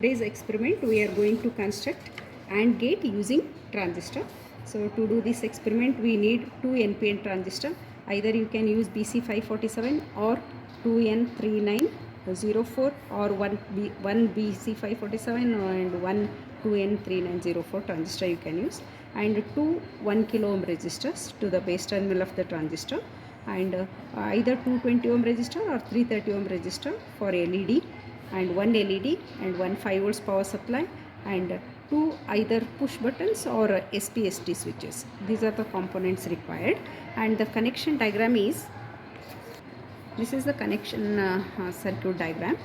Today's experiment we are going to construct AND gate using transistor. So to do this experiment we need 2 NPN transistor. Either you can use BC547 or 2N3904 or one BC547 and one 2N3904 transistor you can use, and two 1 kilo ohm resistors to the base terminal of the transistor, and either 220 ohm resistor or 330 ohm resistor for LED, and one LED and one 5 volts power supply, and two either push buttons or SPST switches. These are the components required, and the connection diagram is this is the connection circuit diagram.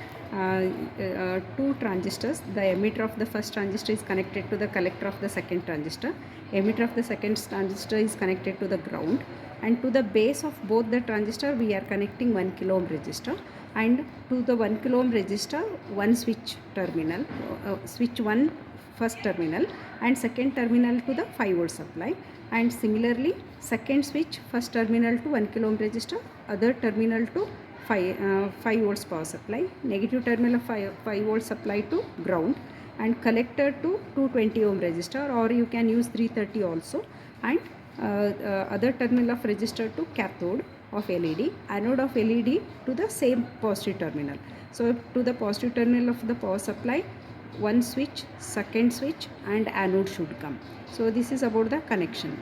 Two transistors. The emitter of the first transistor is connected to the collector of the second transistor. Emitter of the second transistor is connected to the ground, and to the base of both the transistor we are connecting 1 kilo ohm resistor, and to the 1 kilo ohm resistor one switch terminal, switch 1 first terminal and second terminal to the 5 volt supply, and similarly second switch first terminal to 1 kilo ohm resistor, other terminal to 5 volts power supply, negative terminal of 5 volt supply to ground, and collector to 220 ohm resistor, or you can use 330 also, and other terminal of resistor to cathode of LED, anode of LED to the same positive terminal. So to the positive terminal of the power supply one switch, second switch and anode should come. So this is about the connection.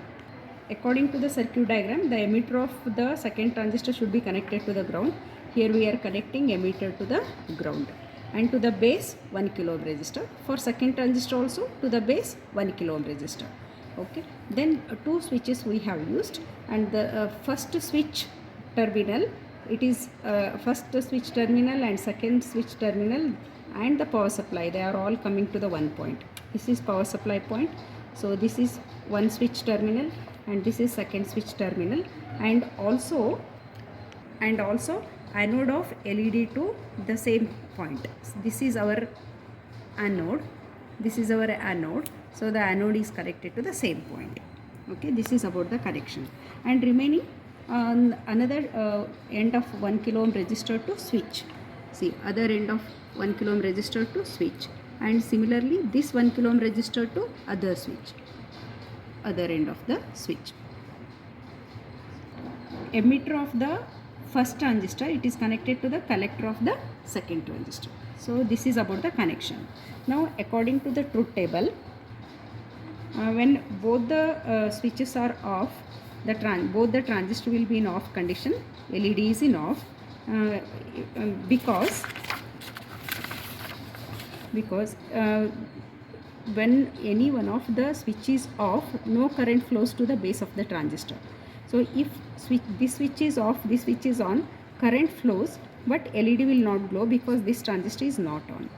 According to the circuit diagram, the emitter of the second transistor should be connected to the ground. Here we are connecting emitter to the ground, and to the base 1 kilo ohm resistor. For second transistor also to the base 1 kilo ohm resistor. Okay, then two switches we have used, and the first switch terminal, it is first switch terminal and second switch terminal and the power supply, they are all coming to the one point. This is power supply point. So this is one switch terminal and this is second switch terminal, and also anode of LED to the same point. This is our anode, this is our anode, so the anode is connected to the same point. Okay, this is about the connection, and remaining another end of 1 kilo ohm resistor to switch. See, other end of 1 kilo ohm resistor to switch, and similarly this 1 kilo ohm resistor to other switch, other end of the switch. Emitter of the first transistor, it is connected to the collector of the second transistor. So this is about the connection. Now according to the truth table, when both the switches are off, both the transistor will be in off condition, LED is in off, because when any one of the switch is off, no current flows to the base of the transistor. So if this switch is off, this switch is on, current flows, but LED will not glow because this transistor is not on.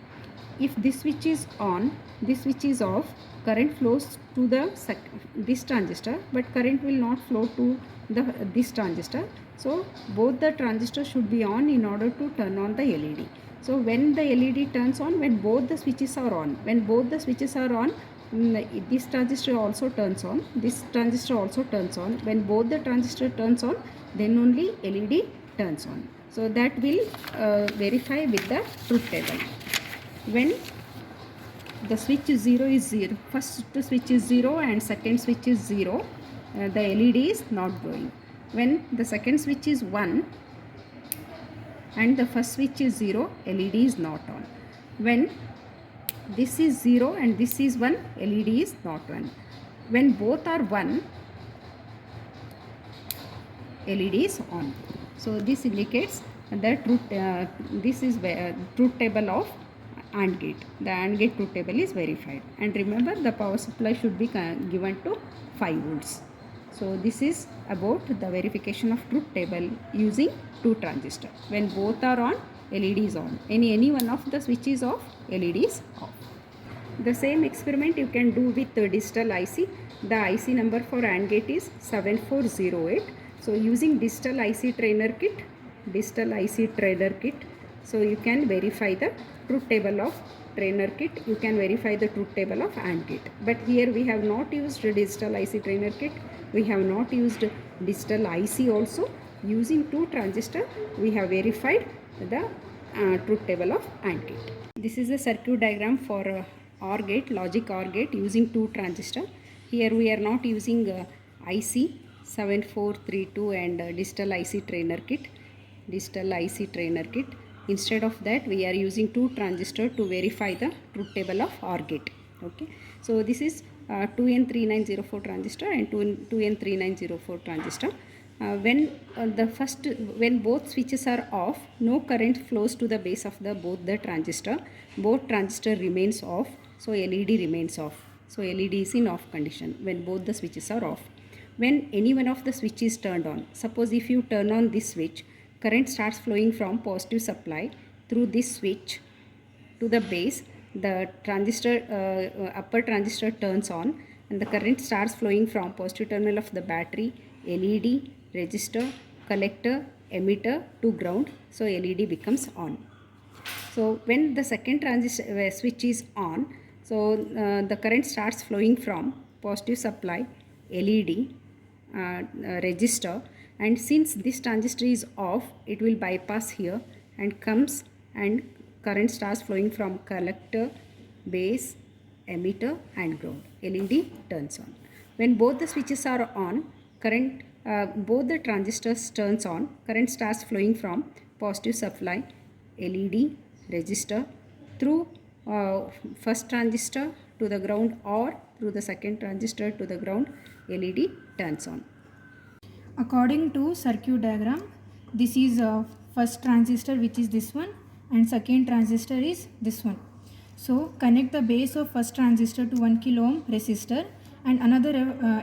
If this switch is on, this switch is off, current flows to the this transistor, but current will not flow to this transistor. So both the transistors should be on in order to turn on the LED. So when the LED turns on, when both the switches are on, when both the switches are on, this transistor also turns on, this transistor also turns on. When both the transistor turns on, then only LED turns on. So that will verify with the truth table. When the switch 0 is 0, first switch is 0 and second switch is 0, the LED is not glowing. When the second switch is 1 and the first switch is 0, LED is not on. When this is 0 and this is 1, LED is not on. When both are 1, LED is on. So this indicates the truth. This is truth table of AND gate. The AND gate truth table is verified, and remember the power supply should be given to 5 volts. So this is about the verification of truth table using two transistors. When both are on, LED is on. Any one of the switch is off, LED is off. The same experiment you can do with the digital IC. The IC number for AND gate is 7408. So using digital IC trainer kit, so you can verify the truth table of trainer kit, you can verify the truth table of AND gate. But here we have not used digital IC trainer kit, we have not used digital IC also. Using two transistor we have verified the truth table of AND gate. This is a circuit diagram for OR gate, logic OR gate using two transistor. Here we are not using IC 7432 and digital IC trainer kit. Instead of that, we are using two transistor to verify the truth table of OR gate. Okay, so this is 2N3904 transistor and 2N3904 transistor. When both switches are off, no current flows to the base of both the transistor. Both transistor remains off, so LED remains off. So LED is in off condition when both the switches are off. When any one of the switch is turned on, suppose if you turn on this switch, current starts flowing from positive supply through this switch to the base. The transistor upper transistor turns on and the current starts flowing from positive terminal of the battery, LED, resistor, collector, emitter to ground. So LED becomes on. So when the second transistor switch is on, so the current starts flowing from positive supply, LED, resistor, and since this transistor is off, it will bypass here and comes and current starts flowing from collector, base, emitter and ground. LED turns on. When both the switches are on, current both the transistors turns on, current starts flowing from positive supply, LED, resistor through first transistor to the ground or through the second transistor to the ground. LED turns on. According to circuit diagram, this is first transistor, which is this one, and second transistor is this one. So connect the base of first transistor to 1 kilo ohm resistor and another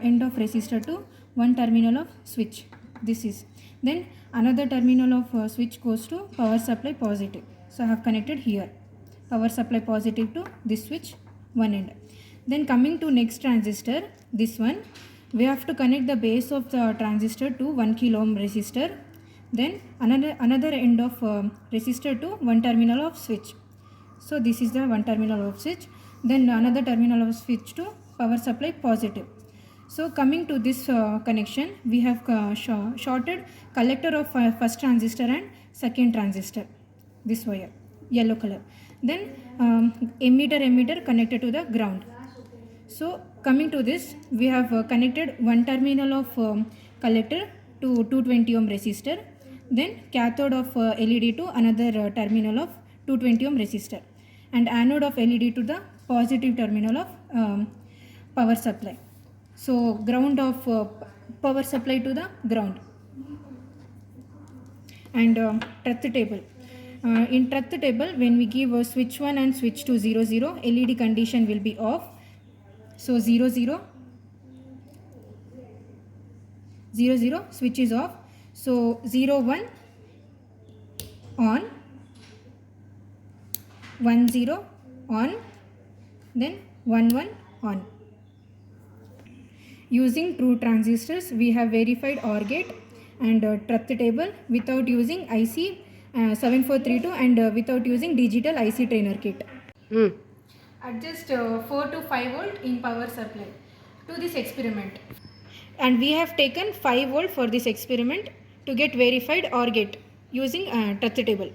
end of resistor to one terminal of switch. This is. Then another terminal of switch goes to power supply positive. So I have connected here power supply positive to this switch one end. Then coming to next transistor, this one, we have to connect the base of the transistor to 1 kilo ohm resistor. Then another end of resistor to one terminal of switch. So this is the one terminal of switch. Then another terminal of switch to power supply positive. So coming to this connection, we have shorted collector of first transistor and second transistor. This wire, yellow color. Then emitter connected to the ground. So coming to this, we have connected one terminal of collector to 220 ohm resistor. Then cathode of LED to another terminal of 220 ohm resistor. And anode of LED to the positive terminal of power supply. So ground of power supply to the ground. And truth table. In truth table, when we give switch 1 and switch 2 0 0, LED condition will be off. So 0 0 0 0 switch is off. So 0 1 on, 1 0 on, then 1 1 on. Using true transistors, we have verified OR gate and truth table without using IC 7432 and without using digital IC trainer kit. Adjust 4 to 5 volt in power supply to this experiment. And we have taken 5 volt for this experiment to get verified OR gate using truth table.